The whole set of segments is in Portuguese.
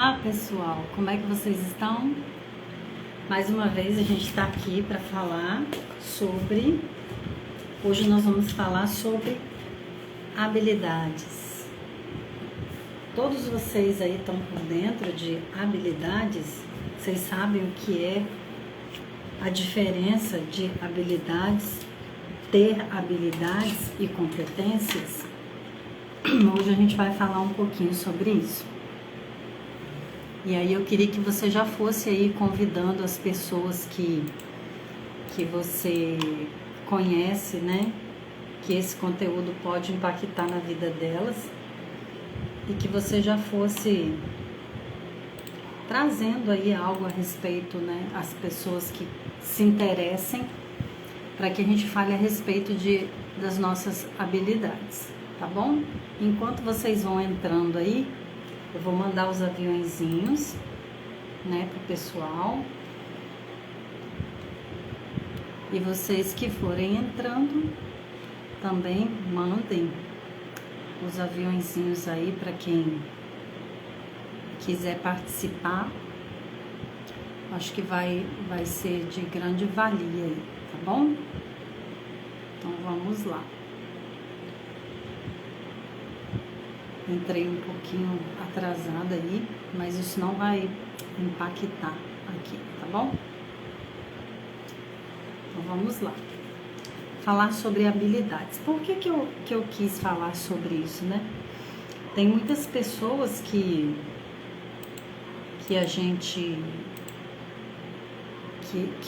Olá pessoal, como é que vocês estão? Mais uma vez a gente está aqui para falar sobre. Hoje nós vamos falar sobre habilidades. Todos vocês aí estão por dentro de habilidades? Vocês sabem o que é a diferença de habilidades, ter habilidades e competências? Hoje a gente vai falar um pouquinho sobre isso. E aí eu queria que você já fosse aí convidando as pessoas que você conhece, né? Que esse conteúdo pode impactar na vida delas. E que você já fosse trazendo aí algo a respeito, né? As pessoas que se interessem, para que a gente fale a respeito das nossas habilidades, tá bom? Enquanto vocês vão entrando aí, eu vou mandar os aviõezinhos, né, pro pessoal. E vocês que forem entrando, também mandem os aviõezinhos aí para quem quiser participar. Acho que vai ser de grande valia aí, tá bom? Então vamos lá. Entrei um pouquinho atrasada aí, mas isso não vai impactar aqui, tá bom? Então vamos lá. Falar sobre habilidades. Por que eu quis falar sobre isso, né? Tem muitas pessoas que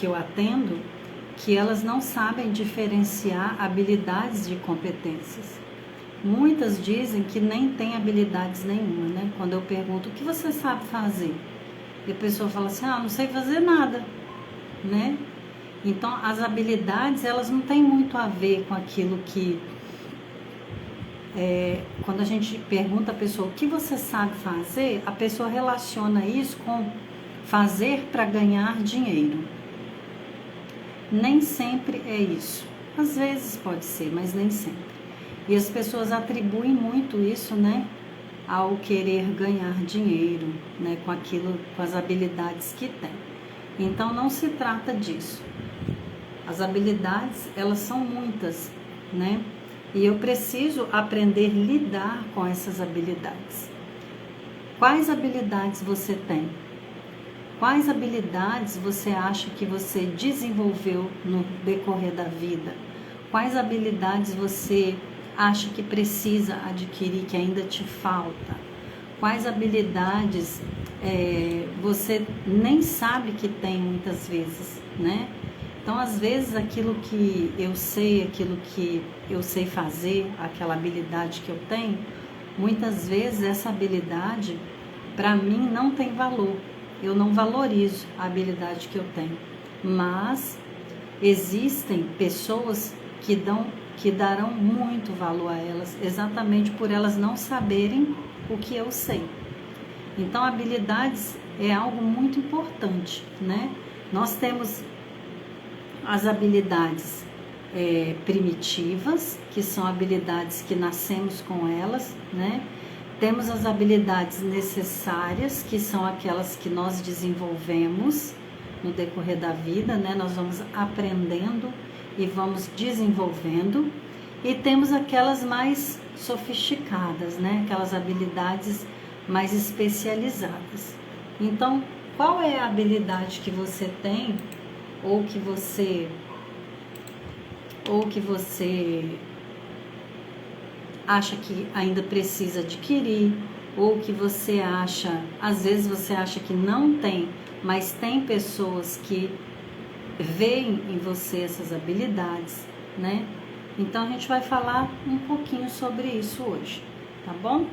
eu atendo, que elas não sabem diferenciar habilidades de competências. Muitas dizem que nem tem habilidades nenhuma, né? Quando eu pergunto, o que você sabe fazer? E a pessoa fala assim, não sei fazer nada, né? Então, as habilidades, elas não têm muito a ver com aquilo que... quando a gente pergunta à pessoa, o que você sabe fazer? A pessoa relaciona isso com fazer para ganhar dinheiro. Nem sempre é isso. Às vezes pode ser, mas nem sempre. E as pessoas atribuem muito isso, né, ao querer ganhar dinheiro, né, com as habilidades que tem. Então não se trata disso. As habilidades, elas são muitas, né? E eu preciso aprender a lidar com essas habilidades. Quais habilidades você tem? Quais habilidades você acha que você desenvolveu no decorrer da vida? Quais habilidades você acha que precisa adquirir, que ainda te falta? Quais habilidades você nem sabe que tem muitas vezes, né? Então, às vezes, aquilo que eu sei fazer, aquela habilidade que eu tenho, muitas vezes essa habilidade, para mim, não tem valor. Eu não valorizo a habilidade que eu tenho. Mas existem pessoas que darão muito valor a elas, exatamente por elas não saberem o que eu sei. Então, habilidades é algo muito importante, né? Nós temos as habilidades primitivas, que são habilidades que nascemos com elas, né? Temos as habilidades necessárias, que são aquelas que nós desenvolvemos no decorrer da vida, né? Nós vamos aprendendo e vamos desenvolvendo. E temos aquelas mais sofisticadas, né? Aquelas habilidades mais especializadas. Então, qual é a habilidade que você tem ou que você acha que ainda precisa adquirir, ou que você acha, às vezes você acha que não tem, mas tem pessoas que veem em você essas habilidades, né? Então a gente vai falar um pouquinho sobre isso hoje, tá bom?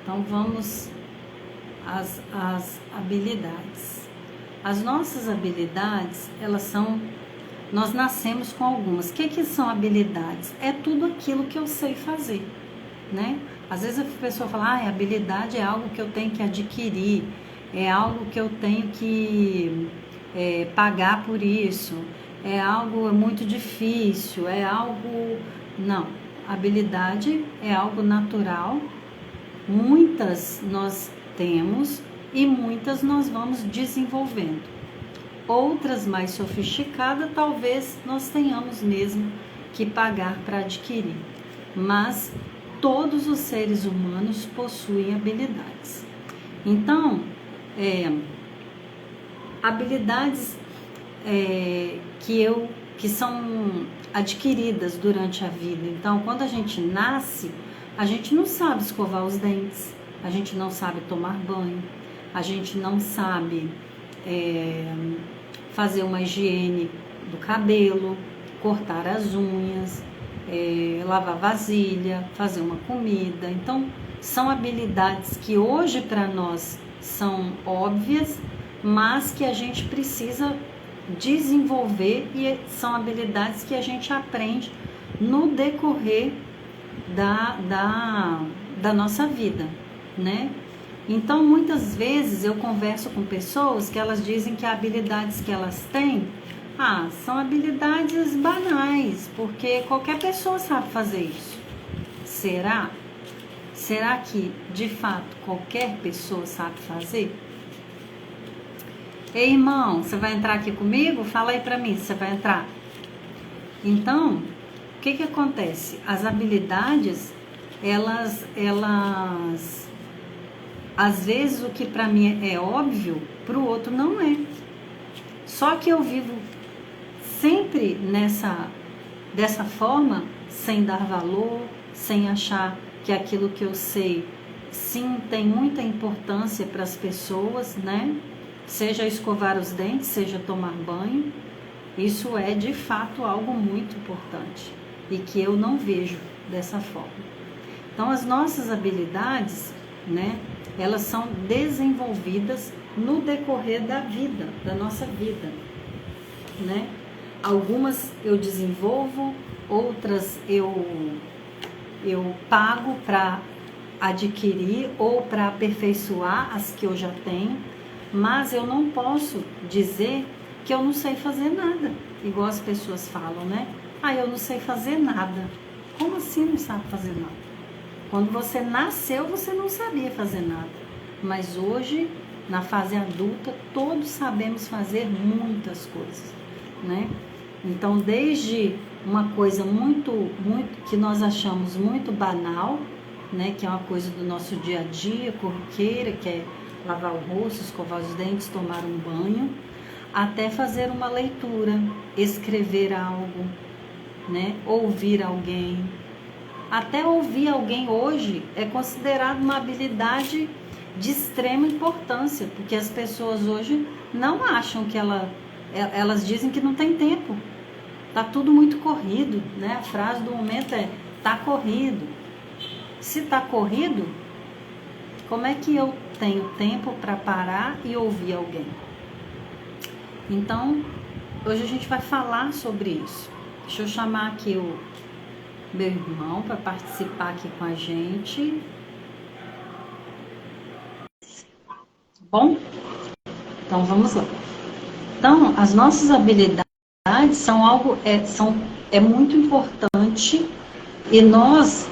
Então vamos às habilidades. As nossas habilidades, nós nascemos com algumas. O que são habilidades? É tudo aquilo que eu sei fazer, né? Às vezes a pessoa fala, habilidade é algo que eu tenho que adquirir, é algo que eu tenho que pagar por isso, é algo muito difícil, é algo... Não, habilidade é algo natural. Muitas nós temos e muitas nós vamos desenvolvendo. Outras mais sofisticadas, talvez nós tenhamos mesmo que pagar para adquirir. Mas todos os seres humanos possuem habilidades. Então, habilidades que são adquiridas durante a vida. Então, quando a gente nasce, a gente não sabe escovar os dentes, a gente não sabe tomar banho, a gente não sabe fazer uma higiene do cabelo, cortar as unhas, lavar vasilha, fazer uma comida. Então, são habilidades que hoje para nós são óbvias, mas que a gente precisa desenvolver, e são habilidades que a gente aprende no decorrer da nossa vida, né? Então, muitas vezes eu converso com pessoas que elas dizem que habilidades que elas têm, são habilidades banais, porque qualquer pessoa sabe fazer isso. Será? Será que, de fato, qualquer pessoa sabe fazer? Ei, irmão, você vai entrar aqui comigo? Fala aí pra mim, você vai entrar? Então, o que acontece? As habilidades, elas às vezes o que para mim é óbvio, para o outro não é. Só que eu vivo sempre dessa forma, sem dar valor, sem achar que aquilo que eu sei, sim, tem muita importância para as pessoas, né? Seja escovar os dentes, seja tomar banho. Isso é, de fato, algo muito importante e que eu não vejo dessa forma. Então, as nossas habilidades, né, elas são desenvolvidas no decorrer da vida, da nossa vida, né? Algumas eu desenvolvo, outras eu pago para adquirir ou para aperfeiçoar as que eu já tenho, mas eu não posso dizer que eu não sei fazer nada, igual as pessoas falam, né? Eu não sei fazer nada. Como assim não sabe fazer nada? Quando você nasceu, você não sabia fazer nada. Mas hoje, na fase adulta, todos sabemos fazer muitas coisas, né? Então, desde uma coisa muito que nós achamos muito banal, né? Que é uma coisa do nosso dia a dia, corriqueira, que é lavar o rosto, escovar os dentes, tomar um banho, até fazer uma leitura, escrever algo, né? Ouvir alguém. Até ouvir alguém hoje é considerado uma habilidade de extrema importância, porque as pessoas hoje não acham que elas dizem que não tem tempo. Tá tudo muito corrido, né? A frase do momento é: tá corrido. Se tá corrido, como é que eu tenho tempo para parar e ouvir alguém? Então, hoje a gente vai falar sobre isso. Deixa eu chamar aqui o meu irmão para participar aqui com a gente. Bom? Então, vamos lá. Então, as nossas habilidades são algo, é muito importante, e nós...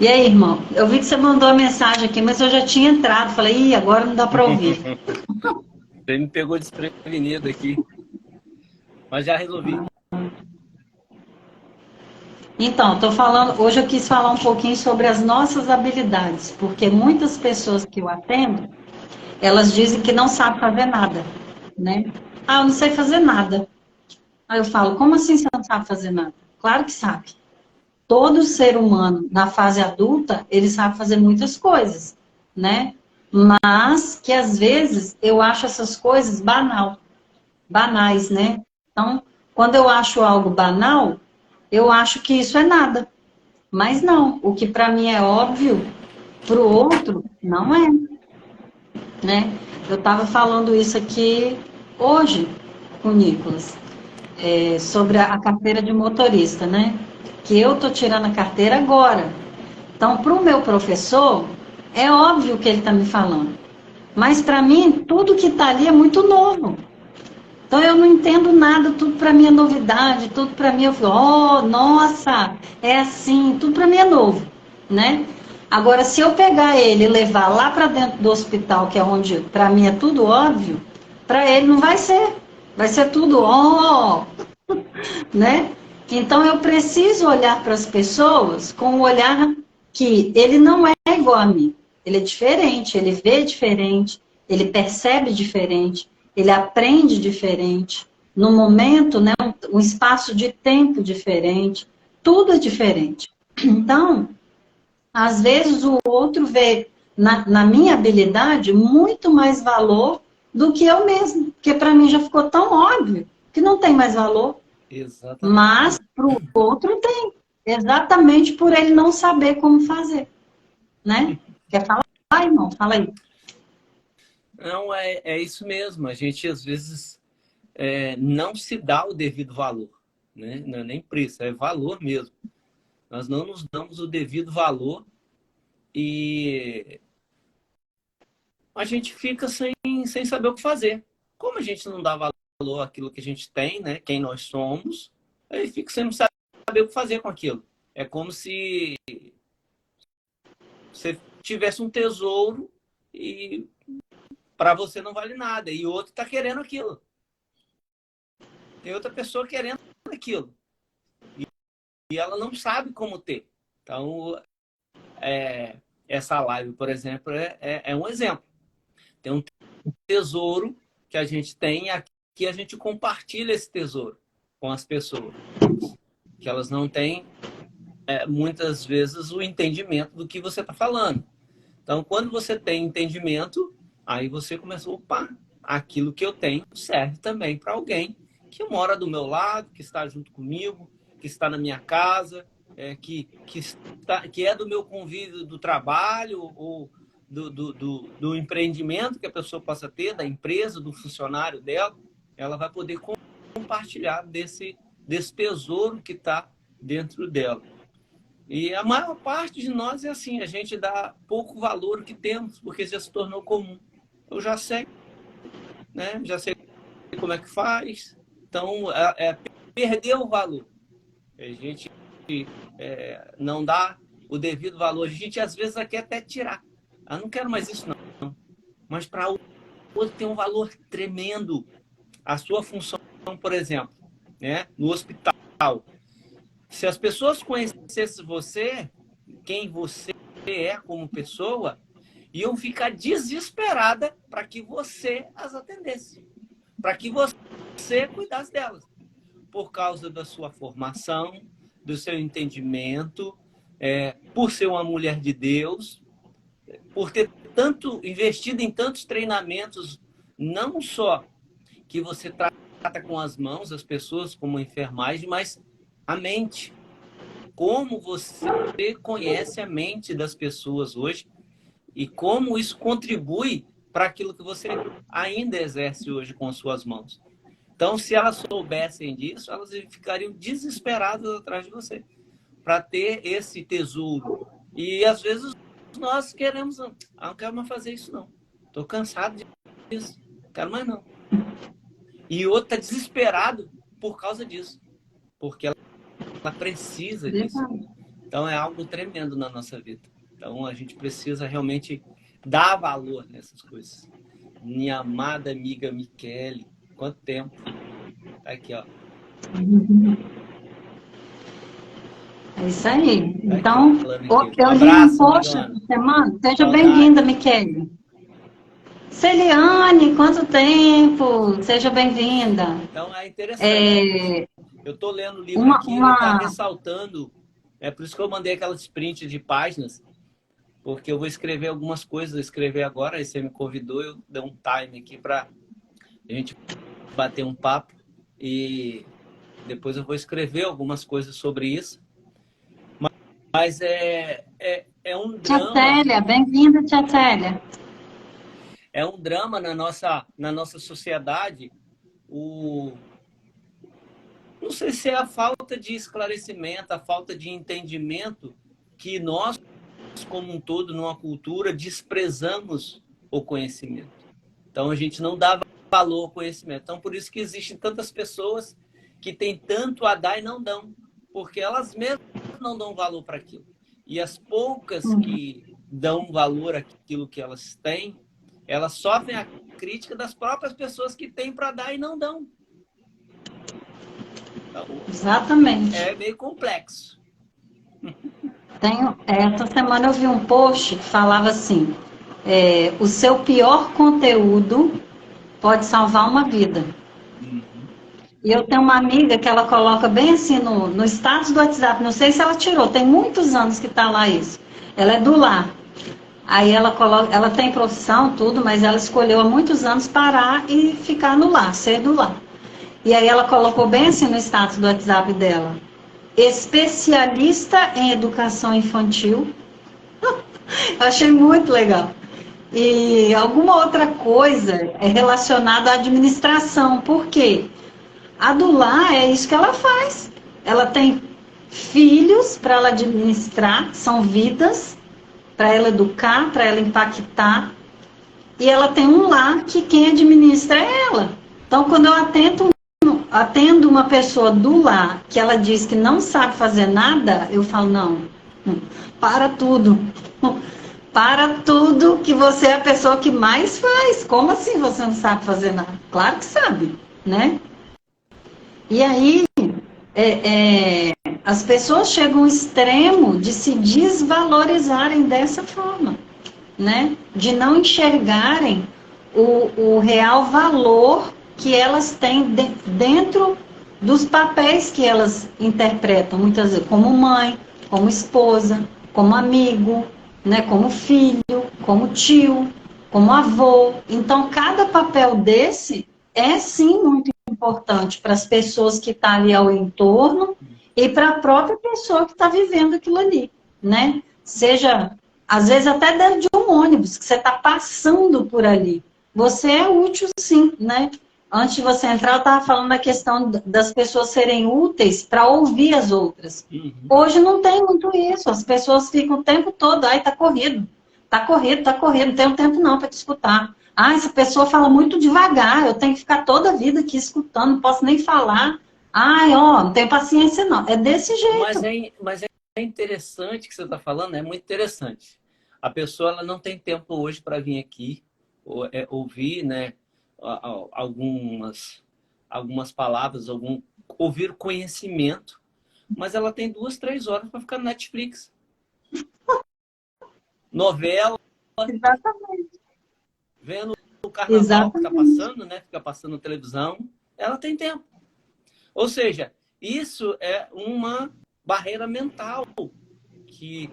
E aí, irmão? Eu vi que você mandou a mensagem aqui, mas eu já tinha entrado. Falei, agora não dá para ouvir. Você me pegou desprevenido aqui. Mas já resolvi. Então, hoje eu quis falar um pouquinho sobre as nossas habilidades, porque muitas pessoas que eu atendo, elas dizem que não sabem fazer nada, né? Eu não sei fazer nada. Aí eu falo, como assim você não sabe fazer nada? Claro que sabe. Todo ser humano, na fase adulta, ele sabe fazer muitas coisas, né? Mas que às vezes eu acho essas coisas banais, né? Então, quando eu acho algo banal, eu acho que isso é nada. Mas não, o que para mim é óbvio, para o outro, não é, né? Eu estava falando isso aqui hoje com o Nicolas, sobre a carteira de motorista, né? Que eu tô tirando a carteira agora. Então, para o meu professor, é óbvio o que ele está me falando. Mas para mim, tudo que está ali é muito novo. Então eu não entendo nada, tudo para mim é novidade, tudo para mim eu falo, oh, nossa, é assim, tudo para mim é novo, né? Agora, se eu pegar ele e levar lá para dentro do hospital, que é onde para mim é tudo óbvio, para ele não vai ser tudo ó, né? Então eu preciso olhar para as pessoas com o olhar que ele não é igual a mim, ele é diferente, ele vê diferente, ele percebe diferente, ele aprende diferente, no momento, né, um espaço de tempo diferente, tudo é diferente. Então, às vezes o outro vê na minha habilidade muito mais valor do que eu mesmo, porque para mim já ficou tão óbvio que não tem mais valor. Exatamente. Mas para o outro tem, exatamente por ele não saber como fazer, né? Quer falar, irmão? Fala aí. Não, é isso mesmo. A gente, às vezes, não se dá o devido valor, né? Não é nem preço, é valor mesmo. Nós não nos damos o devido valor e a gente fica sem saber o que fazer. Como a gente não dá valor àquilo que a gente tem, né? Quem nós somos, aí fica sem saber o que fazer com aquilo. É como se você tivesse um tesouro e para você não vale nada e o outro está querendo aquilo. Tem outra pessoa querendo aquilo e ela não sabe como ter. Então, essa live, por exemplo, é um exemplo. Tem um tesouro que a gente tem e aqui a gente compartilha esse tesouro com as pessoas, que elas não têm, muitas vezes, o entendimento do que você está falando. Então, quando você tem entendimento, aí você começa, opa, aquilo que eu tenho serve também para alguém que mora do meu lado, que está junto comigo, que está na minha casa, que é do meu convívio do trabalho ou do empreendimento que a pessoa possa ter, da empresa, do funcionário dela, ela vai poder compartilhar desse tesouro que está dentro dela. E a maior parte de nós é assim, a gente dá pouco valor ao que temos, porque já se tornou comum. Eu já sei, né? Já sei como é que faz. Então, perder o valor. A gente não dá o devido valor. A gente, às vezes, quer até tirar. Eu não quero mais isso, não. Mas para o outro tem um valor tremendo. A sua função, por exemplo, né? No hospital. Se as pessoas conhecessem você, quem você é como pessoa, iam ficar desesperada para que você as atendesse, para que você cuidasse delas, por causa da sua formação, do seu entendimento, por ser uma mulher de Deus, por ter investido em tantos treinamentos, não só que você trata com as mãos as pessoas como enfermagem, mas a mente. Como você conhece a mente das pessoas hoje e como isso contribui para aquilo que você ainda exerce hoje com as suas mãos. Então, se elas soubessem disso, elas ficariam desesperadas atrás de você para ter esse tesouro. E, às vezes, nós queremos... não quero mais fazer isso, não. Estou cansado disso. Não quero mais, não. E o outro está desesperado por causa disso. Porque ela precisa disso. Então, é algo tremendo na nossa vida. Então, a gente precisa realmente dar valor nessas coisas. Minha amada amiga Michele, quanto tempo. Tá aqui, ó. É isso aí. Tá então, aqui, eu li um post essa semana. Seja bem-vinda, Michele. Celiane, quanto tempo! Seja bem-vinda. Então, é interessante. Eu estou lendo o livro aqui, ele está ressaltando. É por isso que eu mandei aquelas prints de páginas, porque eu vou escrever algumas coisas, escrever agora, aí você me convidou, eu dei um time aqui para a gente bater um papo e depois eu vou escrever algumas coisas sobre isso. Mas é um drama... Tia Célia, bem-vinda, Tia Célia. É um drama na nossa sociedade, não sei se é a falta de esclarecimento, a falta de entendimento que nós, como um todo, numa cultura, desprezamos o conhecimento. Então, a gente não dá valor ao conhecimento. Então, por isso que existem tantas pessoas que têm tanto a dar e não dão, porque elas mesmas não dão valor para aquilo. E as poucas que dão valor àquilo que elas têm, elas sofrem a crítica das próprias pessoas que têm para dar e não dão. Então, Exatamente. é meio complexo. Essa semana eu vi um post que falava assim, o seu pior conteúdo pode salvar uma vida. E eu tenho uma amiga que ela coloca bem assim no status do WhatsApp, não sei se ela tirou, tem muitos anos que está lá isso. Ela é do lar. Aí ela coloca, ela tem profissão, tudo, mas ela escolheu há muitos anos parar e ficar no lar, ser do lar. E aí ela colocou bem assim no status do WhatsApp dela, especialista em educação infantil. Eu achei muito legal. E alguma outra coisa é relacionada à administração, por quê? A do lar é isso que ela faz. Ela tem filhos para ela administrar, são vidas para ela educar, para ela impactar. E ela tem um lar que quem administra é ela. Então, quando eu atendo uma pessoa do lar que ela diz que não sabe fazer nada, eu falo, não, para tudo. Para tudo que você é a pessoa que mais faz. Como assim você não sabe fazer nada? Claro que sabe, né? E aí, as pessoas chegam ao extremo de se desvalorizarem dessa forma, né? De não enxergarem o real valor que elas têm dentro dos papéis que elas interpretam, muitas vezes, como mãe, como esposa, como amigo, né? Como filho, como tio, como avô. Então, cada papel desse é, sim, muito importante para as pessoas que estão ali ao entorno e para a própria pessoa que está vivendo aquilo ali, né? Seja, às vezes, até dentro de um ônibus, que você está passando por ali. Você é útil, sim, né? Antes de você entrar, eu estava falando da questão das pessoas serem úteis para ouvir as outras. Hoje não tem muito isso. As pessoas ficam o tempo todo, ai, tá corrido, não tenho tempo não para te escutar. Ah, essa pessoa fala muito devagar, eu tenho que ficar toda a vida aqui escutando, não posso nem falar. Ai, ó, não tenho paciência não. É desse jeito. Mas é interessante que você está falando, é muito interessante. A pessoa ela não tem tempo hoje para vir aqui ouvir, né, algumas palavras, ouvir conhecimento, mas ela tem 2, 3 horas para ficar no Netflix. Novela. Exatamente. Vendo o carnaval que está passando, né? Fica passando na televisão, ela tem tempo. Ou seja, isso é uma barreira mental que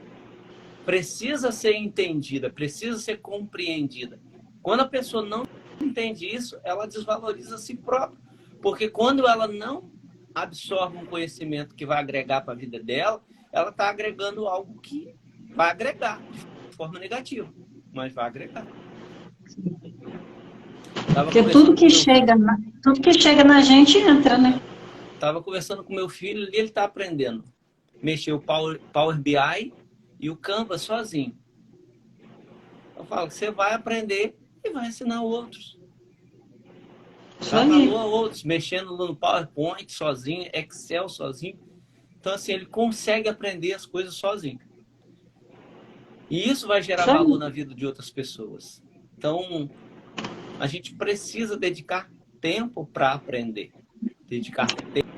precisa ser entendida, precisa ser compreendida. Quando a pessoa não entende isso, ela desvaloriza a si própria. Porque quando ela não absorve um conhecimento que vai agregar para a vida dela, ela está agregando algo que vai agregar de forma negativa, mas vai agregar. Porque tudo que chega na gente entra, né? Estava conversando com meu filho e ele está aprendendo. Mexer o Power BI e o Canva sozinho. Eu falo que você vai aprender e vai ensinar outros. Dá valor a outros, mexendo no PowerPoint sozinho, Excel sozinho. Então, assim, ele consegue aprender as coisas sozinho. E isso vai gerar valor na vida de outras pessoas. Então, a gente precisa dedicar tempo para aprender, dedicar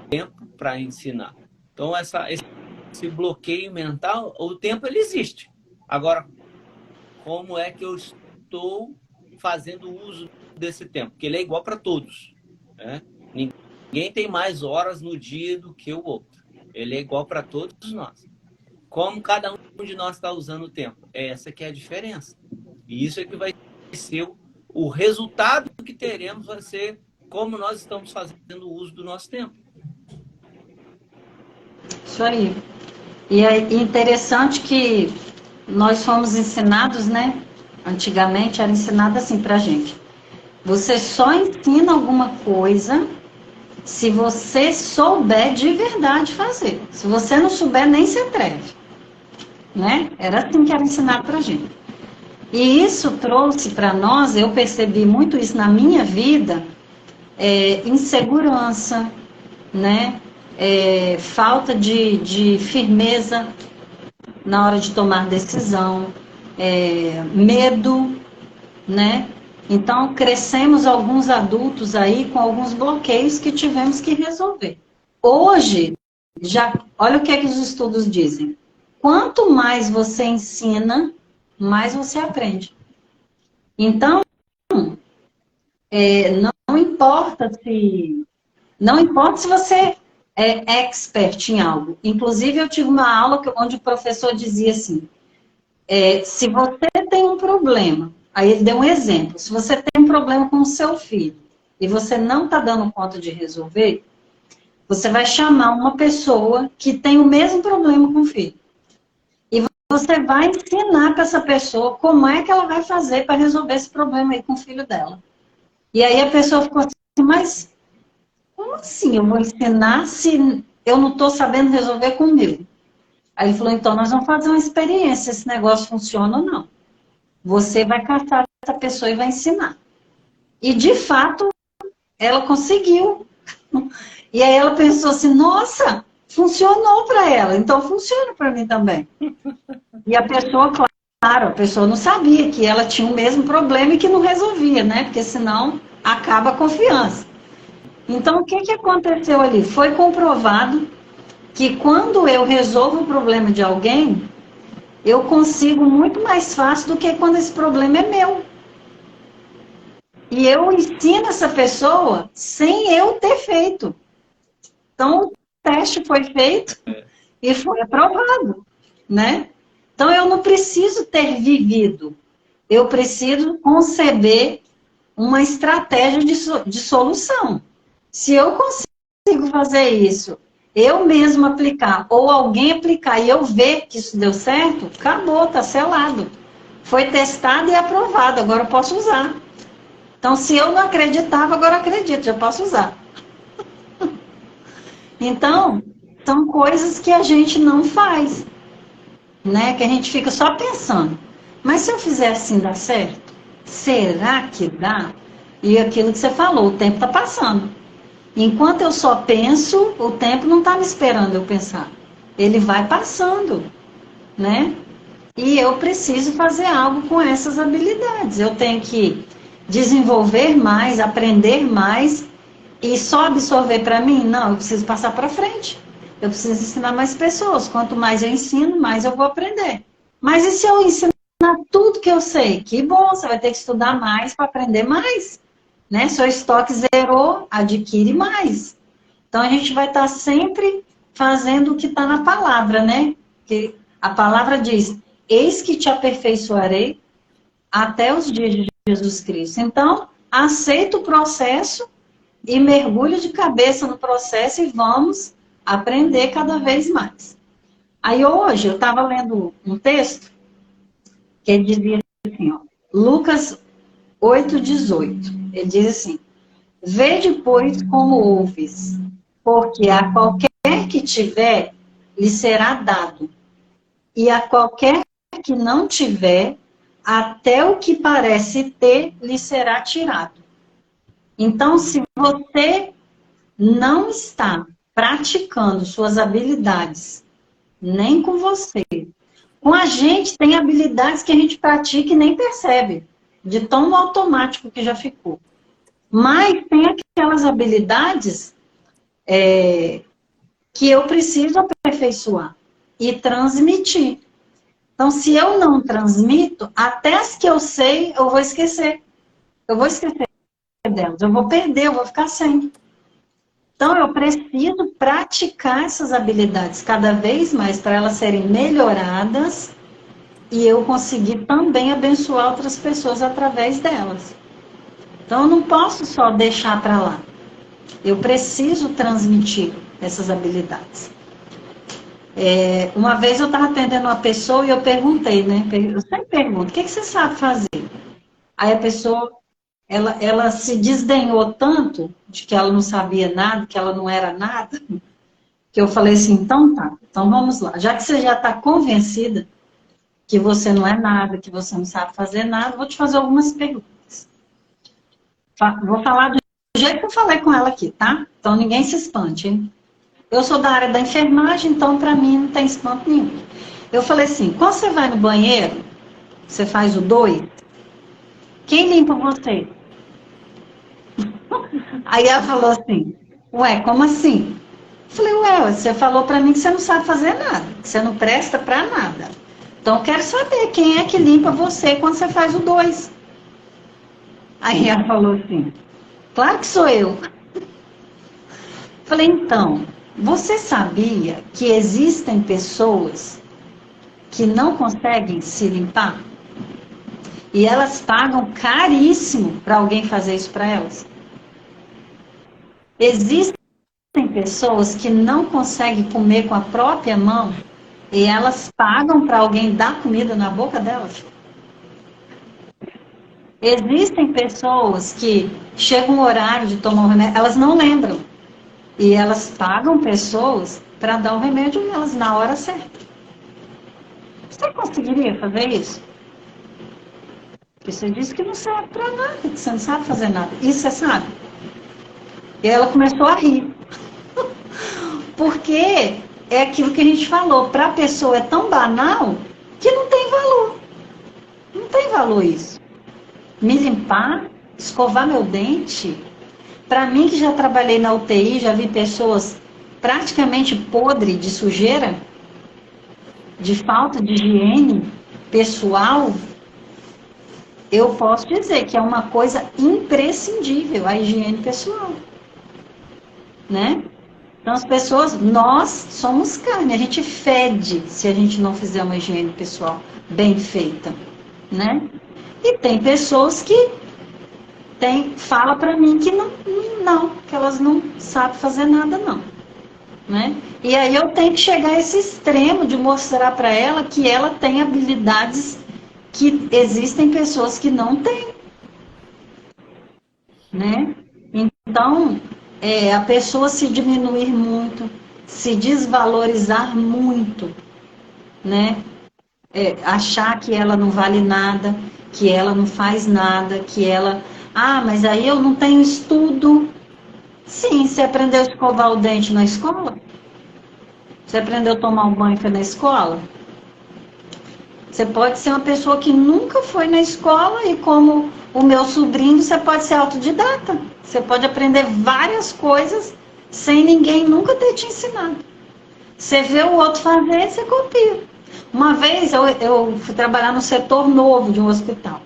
tempo para ensinar. Então, esse bloqueio mental, o tempo ele existe. Agora, como é que eu estou fazendo uso desse tempo? Porque ele é igual para todos, né? Ninguém tem mais horas no dia do que o outro. Ele é igual para todos nós. Como cada um de nós está usando o tempo? Essa que é a diferença. E isso é que vai ser o resultado que teremos, vai ser como nós estamos fazendo o uso do nosso tempo. Isso aí. E é interessante que nós fomos ensinados, né? Antigamente era ensinado assim pra gente. Você só ensina alguma coisa se você souber de verdade fazer. Se você não souber, nem se atreve. Né? Era assim que era ensinado pra gente. E isso trouxe para nós, eu percebi muito isso na minha vida, insegurança, né? Falta de firmeza na hora de tomar decisão, medo, né? Então, crescemos alguns adultos aí com alguns bloqueios que tivemos que resolver. Hoje, olha o que é que os estudos dizem. Quanto mais você ensina, mais você aprende. Então, não importa se você é expert em algo. Inclusive, eu tive uma aula onde o professor dizia assim, se você tem um problema, aí ele deu um exemplo, se você tem um problema com o seu filho e você não está dando conta de resolver, você vai chamar uma pessoa que tem o mesmo problema com o filho. E você vai ensinar para essa pessoa como é que ela vai fazer para resolver esse problema aí com o filho dela. E aí a pessoa ficou assim, mas como assim eu vou ensinar se eu não estou sabendo resolver comigo? Aí ele falou, então nós vamos fazer uma experiência, se esse negócio funciona ou não. Você vai caçar essa pessoa e vai ensinar. E de fato, ela conseguiu. E aí ela pensou assim, nossa, funcionou para ela, então funciona para mim também. E a pessoa, claro, a pessoa não sabia que ela tinha o mesmo problema e que não resolvia, né? Porque senão acaba a confiança. Então, o que aconteceu ali? Foi comprovado que quando eu resolvo o problema de alguém, eu consigo muito mais fácil do que quando esse problema é meu. E eu ensino essa pessoa sem eu ter feito. Então, o teste foi feito e foi aprovado, né? Então, eu não preciso ter vivido. Eu preciso conceber uma estratégia de solução. Se eu consigo fazer isso, eu mesmo aplicar, ou alguém aplicar e eu ver que isso deu certo, acabou, está selado. Foi testado e aprovado, agora eu posso usar. Então, se eu não acreditava, agora eu acredito, já posso usar. Então, são coisas que a gente não faz, né? Que a gente fica só pensando. Mas se eu fizer assim, dá certo? Será que dá? E aquilo que você falou, o tempo está passando. Enquanto eu só penso, o tempo não está me esperando eu pensar. Ele vai passando, né? E eu preciso fazer algo com essas habilidades. Eu tenho que desenvolver mais, aprender mais e só absorver para mim? Não, eu preciso passar para frente. Eu preciso ensinar mais pessoas. Quanto mais eu ensino, mais eu vou aprender. Mas e se eu ensinar tudo que eu sei? Que bom, você vai ter que estudar mais para aprender mais. Né? Seu estoque zerou, adquire mais. Então, a gente vai estar sempre fazendo o que está na palavra, né? Que a palavra diz, eis que te aperfeiçoarei até os dias de Jesus Cristo. Então, aceita o processo e mergulho de cabeça no processo e vamos aprender cada vez mais. Aí hoje eu estava lendo um texto que dizia assim, ó, Lucas 8,18. Ele diz assim, vede, pois, como ouves, porque a qualquer que tiver, lhe será dado, e a qualquer que não tiver, até o que parece ter, lhe será tirado. Então, se você não está praticando suas habilidades, nem com você, com a gente tem habilidades que a gente pratica e nem percebe, de tão automático que já ficou. Mas tem aquelas habilidades que eu preciso aperfeiçoar e transmitir. Então, se eu não transmito, até as que eu sei, eu vou esquecer. Eu vou esquecer delas, eu vou perder, eu vou ficar sem. Então, eu preciso praticar essas habilidades cada vez mais para elas serem melhoradas e eu conseguir também abençoar outras pessoas através delas. Então, eu não posso só deixar para lá. Eu preciso transmitir essas habilidades. Uma vez eu estava atendendo uma pessoa e eu perguntei, né? Eu sempre pergunto, o que você sabe fazer? Aí a pessoa, ela se desdenhou tanto de que ela não sabia nada, que ela não era nada, que eu falei assim, então tá, então vamos lá. Já que você já está convencida que você não é nada, que você não sabe fazer nada, vou te fazer algumas perguntas. Vou falar jeito que eu falei com ela aqui, tá? Então ninguém se espante, hein? Eu sou da área da enfermagem, então para mim não tem espanto nenhum. Eu falei assim, quando você vai no banheiro, você faz o 2, quem limpa você? Aí ela falou assim, ué, como assim? Eu falei, ué, você falou para mim que você não sabe fazer nada, que você não presta para nada. Então eu quero saber quem é que limpa você quando você faz o 2. Aí ela falou assim, claro que sou eu. Falei, então, você sabia que existem pessoas que não conseguem se limpar? E elas pagam caríssimo para alguém fazer isso para elas? Existem pessoas que não conseguem comer com a própria mão e elas pagam para alguém dar comida na boca delas? Existem pessoas que chegam o horário de tomar o remédio, elas não lembram. E elas pagam pessoas para dar o remédio nelas na hora certa. Você conseguiria fazer isso? Porque você disse que não serve para nada, que você não sabe fazer nada. Isso você sabe? E ela começou a rir. Porque é aquilo que a gente falou, para a pessoa é tão banal que não tem valor. Não tem valor isso. Me limpar, escovar meu dente. Para mim que já trabalhei na UTI, já vi pessoas praticamente podres de sujeira, de falta de higiene pessoal, eu posso dizer que é uma coisa imprescindível a higiene pessoal, né? Então as pessoas, nós somos carne, a gente fede se a gente não fizer uma higiene pessoal bem feita, né? E tem pessoas que fala para mim que não, que elas não sabem fazer nada não, né? E aí eu tenho que chegar a esse extremo de mostrar para ela que ela tem habilidades que existem pessoas que não têm, né? Então, a pessoa se diminuir muito, se desvalorizar muito, né? Achar que ela não vale nada, que ela não faz nada, que ela... Ah, mas aí eu não tenho estudo. Sim, você aprendeu a escovar o dente na escola? Você aprendeu a tomar um banho foi na escola? Você pode ser uma pessoa que nunca foi na escola e como o meu sobrinho, você pode ser autodidata. Você pode aprender várias coisas sem ninguém nunca ter te ensinado. Você vê o outro fazer, você copia. Uma vez eu fui trabalhar no setor novo de um hospital.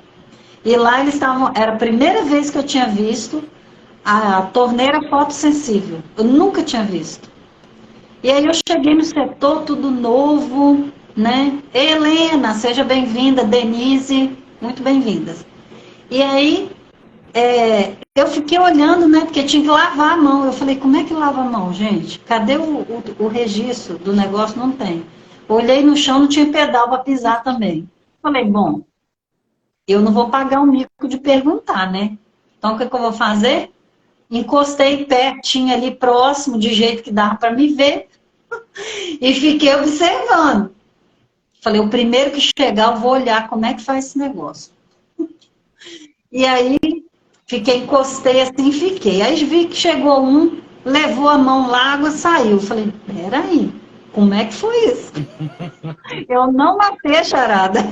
E lá eles estavam, era a primeira vez que eu tinha visto a torneira fotossensível. Eu nunca tinha visto. E aí eu cheguei no setor, tudo novo, né? Helena, seja bem-vinda, Denise, muito bem-vindas. E aí eu fiquei olhando, né? Porque tinha que lavar a mão. Eu falei, como é que lava a mão, gente? Cadê o registro do negócio? Não tem. Olhei no chão, não tinha pedal para pisar também. Falei, bom, eu não vou pagar o mico de perguntar, né? Então o que eu vou fazer? Encostei pertinho ali próximo, de jeito que dava para me ver, e fiquei observando. Falei, o primeiro que chegar, eu vou olhar como é que faz esse negócio. E aí, encostei assim, fiquei. Aí vi que chegou um, levou a mão lá, a água saiu. Falei, peraí, como é que foi isso? Eu não matei a charada.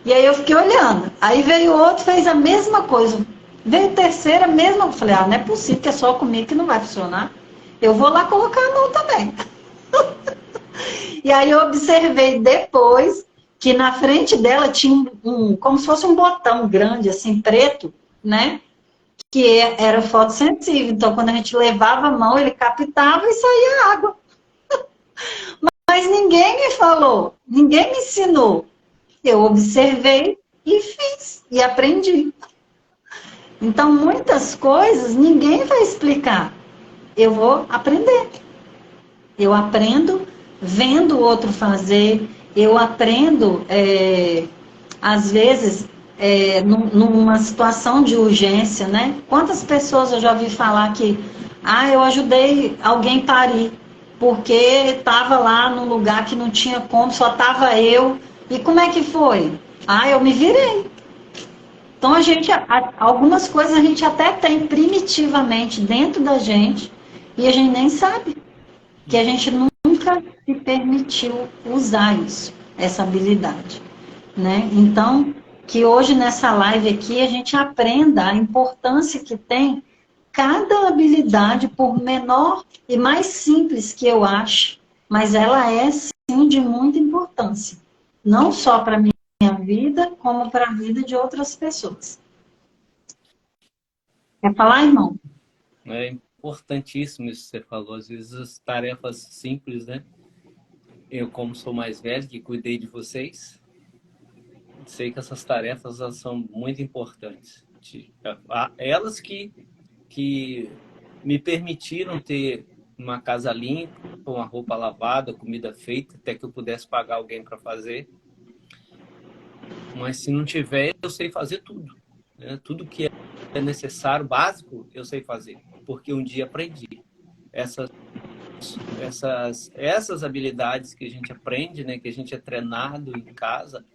E aí eu fiquei olhando. Aí veio outro, fez a mesma coisa. Veio terceira, a mesma. Falei, não é possível que é só comigo que não vai funcionar. Eu vou lá colocar a mão também. E aí eu observei depois que na frente dela tinha como se fosse um botão grande, assim, preto, né? Que era fotossensível. Então, quando a gente levava a mão, ele captava e saía água. Mas ninguém me falou, ninguém me ensinou. Eu observei e fiz, e aprendi. Então, muitas coisas ninguém vai explicar. Eu vou aprender. Eu aprendo vendo o outro fazer. Eu aprendo, às vezes, numa situação de urgência, né? Quantas pessoas eu já ouvi falar que, eu ajudei alguém a parir, porque estava lá num lugar que não tinha como, só estava eu. E como é que foi? Eu me virei. Então, algumas coisas a gente até tem primitivamente dentro da gente e a gente nem sabe, que a gente nunca se permitiu usar isso, essa habilidade, né? Então, que hoje nessa live aqui a gente aprenda a importância que tem cada habilidade, por menor e mais simples que eu acho, mas ela é sim de muita importância, não só para a minha vida, como para a vida de outras pessoas. Quer falar, irmão? É importantíssimo isso que você falou. Às vezes as tarefas simples, né? Eu, como sou mais velho, que cuidei de vocês, sei que essas tarefas elas são muito importantes. Elas que me permitiram ter uma casa limpa, uma roupa lavada, comida feita, até que eu pudesse pagar alguém para fazer. Mas se não tiver, eu sei fazer tudo, né? Tudo que é necessário, básico, eu sei fazer, porque um dia aprendi. Essas habilidades que a gente aprende, né, que a gente é treinado em casa,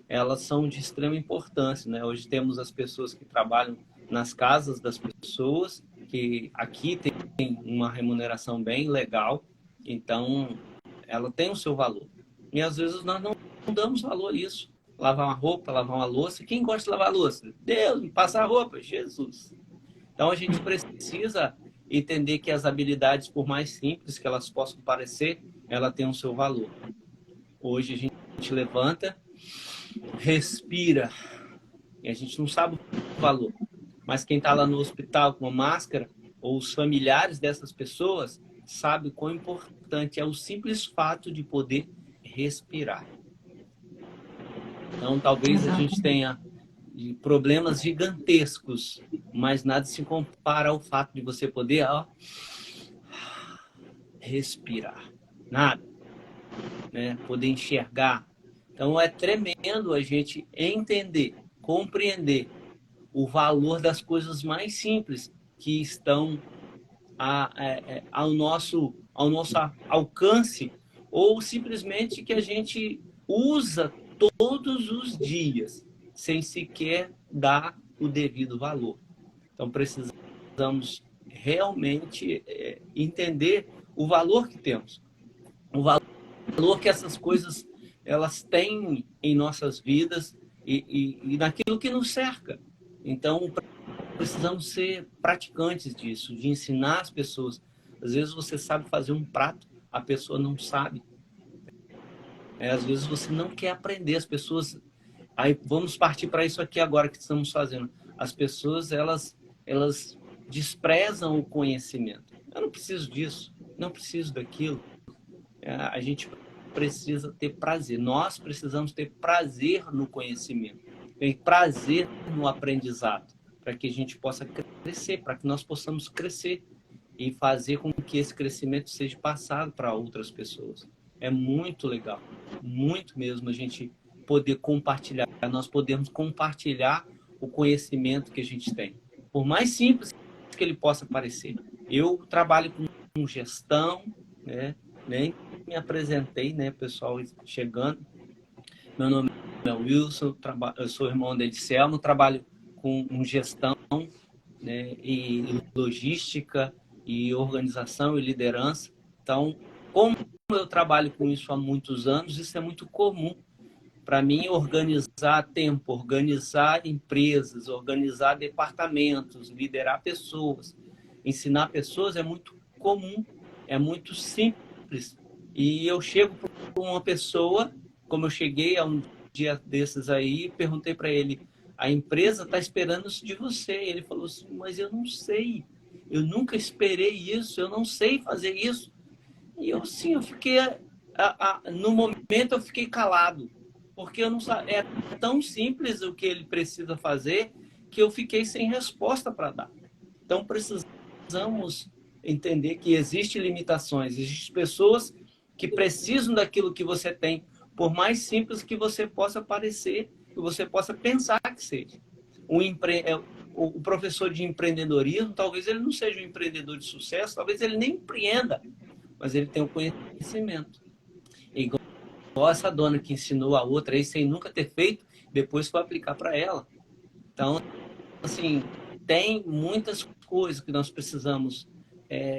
elas são de extrema importância, né? Hoje temos as pessoas que trabalham nas casas das pessoas, que aqui tem uma remuneração bem legal, então ela tem o seu valor. E às vezes nós não damos valor a isso. Lavar uma roupa, lavar uma louça. Quem gosta de lavar louça? Deus, me passa a roupa, Jesus. Então a gente precisa entender que as habilidades, por mais simples que elas possam parecer, ela tem o seu valor. Hoje a gente levanta, respira, e a gente não sabe o valor. Mas quem está lá no hospital com uma máscara, ou os familiares dessas pessoas, sabe o quão importante é o simples fato de poder respirar. Então, talvez a gente tenha problemas gigantescos, mas nada se compara ao fato de você poder respirar. Nada. Né? Poder enxergar. Então, é tremendo a gente entender, compreender o valor das coisas mais simples que estão ao nosso alcance, ou simplesmente que a gente usa todos os dias, sem sequer dar o devido valor. Então, precisamos realmente entender o valor que temos, o valor que essas coisas elas têm em nossas vidas e naquilo que nos cerca. Então, precisamos ser praticantes disso, de ensinar as pessoas. Às vezes você sabe fazer um prato, a pessoa não sabe. Às vezes você não quer aprender, as pessoas... Aí vamos partir para isso aqui agora que estamos fazendo. As pessoas, elas desprezam o conhecimento. Eu não preciso disso, não preciso daquilo. A gente precisa ter prazer. Nós precisamos ter prazer no conhecimento, ter prazer no aprendizado, para que a gente possa crescer, para que nós possamos crescer e fazer com que esse crescimento seja passado para outras pessoas. É muito legal, muito mesmo a gente poder compartilhar. Nós podemos compartilhar o conhecimento que a gente tem, por mais simples que ele possa parecer. Eu trabalho com gestão, né? Nem me apresentei, né, pessoal chegando. Meu nome é Wilson, eu sou irmão de Selmo, trabalho com gestão, né, e logística, e organização e liderança. Então, como eu trabalho com isso há muitos anos, isso é muito comum. Para mim, organizar tempo, organizar empresas, organizar departamentos, liderar pessoas, ensinar pessoas é muito comum, é muito simples. E eu chego para uma pessoa, como eu cheguei a um dia desses aí, perguntei para ele, a empresa está esperando isso de você. Ele falou assim, mas eu não sei, eu nunca esperei isso, eu não sei fazer isso. E eu, sim, eu fiquei, no momento eu fiquei calado, porque eu não é tão simples o que ele precisa fazer que eu fiquei sem resposta para dar. Então precisamos entender que existem limitações, existem pessoas que precisam daquilo que você tem, por mais simples que você possa parecer, que você possa pensar que seja. O professor de empreendedorismo, talvez ele não seja um empreendedor de sucesso, talvez ele nem empreenda, mas ele tem o conhecimento. Igual essa dona que ensinou a outra aí sem nunca ter feito, depois foi aplicar para ela. Então, assim, tem muitas coisas que nós precisamos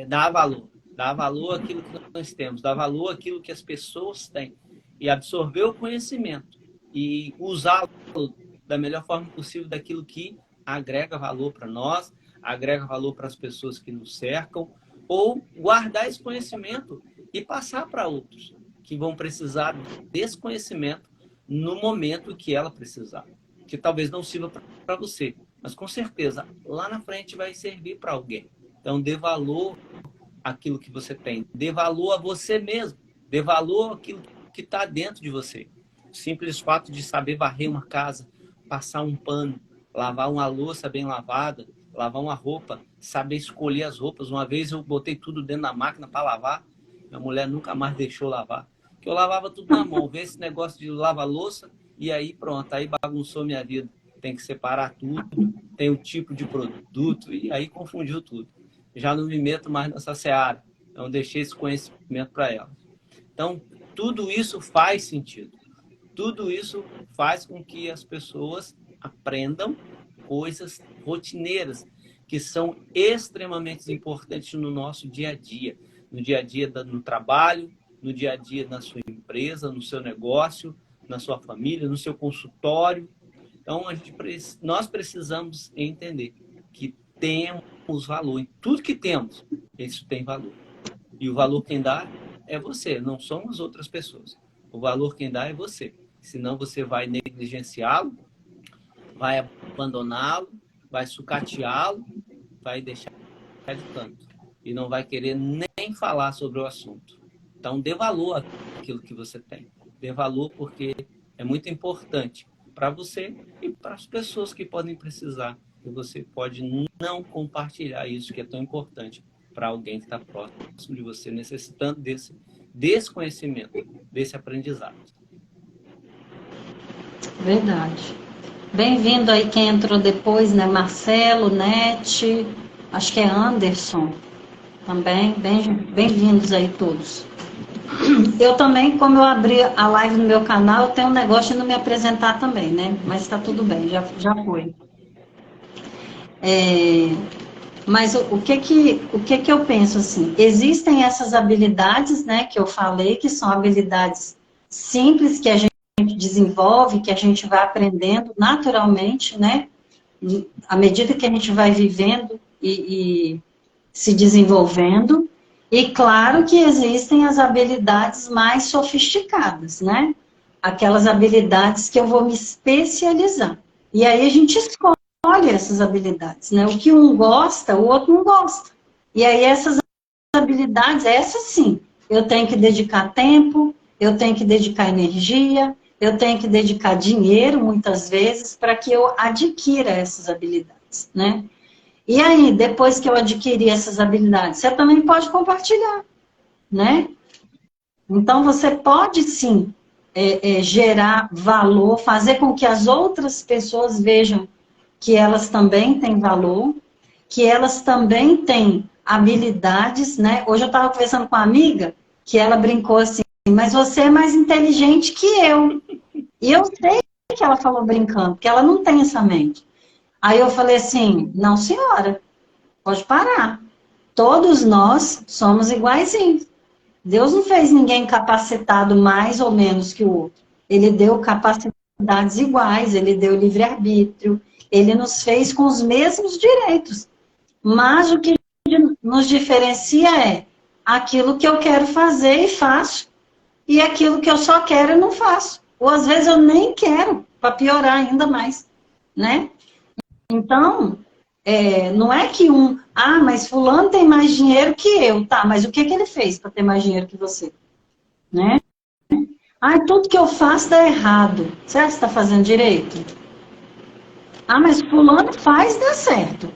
dar valor àquilo que nós temos, dar valor àquilo que as pessoas têm e absorver o conhecimento e usá-lo da melhor forma possível daquilo que agrega valor para nós, agrega valor para as pessoas que nos cercam, ou guardar esse conhecimento e passar para outros que vão precisar desse conhecimento no momento que ela precisar, que talvez não sirva para você, mas com certeza lá na frente vai servir para alguém. Então dê valor àquilo que você tem, dê valor a você mesmo, dê valor àquilo que está dentro de você. O simples fato de saber varrer uma casa, passar um pano, lavar uma louça bem lavada, lavar uma roupa, saber escolher as roupas. Uma vez eu botei tudo dentro da máquina para lavar, minha mulher nunca mais deixou lavar, porque eu lavava tudo na mão, ver esse negócio de lavar louça e aí pronto, aí bagunçou minha vida. Tem que separar tudo, tem o tipo de produto e aí confundiu tudo. Já não me meto mais nessa seara, então deixei esse conhecimento para ela. Então, tudo isso faz sentido. Tudo isso faz com que as pessoas aprendam coisas rotineiras, que são extremamente importantes no nosso dia a dia. No dia a dia no trabalho, no dia a dia na sua empresa, no seu negócio, na sua família, no seu consultório. Então, nós precisamos entender que temos valor. Em tudo que temos, isso tem valor. E o valor quem dá é você, não somos outras pessoas. O valor quem dá é você. Senão você vai negligenciá-lo, vai abandoná-lo, vai sucateá-lo, vai deixar de canto. E não vai querer nem falar sobre o assunto. Então, dê valor àquilo que você tem. Dê valor porque é muito importante para você e para as pessoas que podem precisar. E você pode não compartilhar isso que é tão importante para alguém que está próximo de você, necessitando desse conhecimento, desse aprendizado. Verdade. Bem-vindo aí quem entrou depois, né? Marcelo, Nete, acho que é Anderson também. Bem-vindos aí todos. Eu também, como eu abri a live no meu canal, eu tenho um negócio de não me apresentar também, né? Mas está tudo bem, já foi. Mas o que eu penso assim? Existem essas habilidades, né, que eu falei, que são habilidades simples que a gente desenvolve, que a gente vai aprendendo naturalmente, né? À medida que a gente vai vivendo e se desenvolvendo. E claro que existem as habilidades mais sofisticadas, né? Aquelas habilidades que eu vou me especializar. E aí a gente escolhe essas habilidades, né? O que um gosta, o outro não gosta. E aí essas habilidades, essas sim, eu tenho que dedicar tempo, eu tenho que dedicar energia, eu tenho que dedicar dinheiro, muitas vezes, para que eu adquira essas habilidades, né? E aí, depois que eu adquiri essas habilidades, você também pode compartilhar, né? Então, você pode, sim, gerar valor, fazer com que as outras pessoas vejam que elas também têm valor, que elas também têm habilidades, né? Hoje eu estava conversando com uma amiga, que ela brincou assim, mas você é mais inteligente que eu. E eu sei que ela falou brincando, porque ela não tem essa mente. Aí eu falei assim, não senhora, pode parar. Todos nós somos iguaizinhos. Deus não fez ninguém capacitado mais ou menos que o outro. Ele deu capacidades iguais, ele deu livre-arbítrio, ele nos fez com os mesmos direitos. Mas o que nos diferencia é aquilo que eu quero fazer e faço, e aquilo que eu só quero e não faço. Ou às vezes eu nem quero, para piorar ainda mais, né? Então, não é que mas fulano tem mais dinheiro que eu, tá, mas o que ele fez para ter mais dinheiro que você? Né? Tudo que eu faço dá errado. Será que você está fazendo direito? Mas fulano faz dá certo.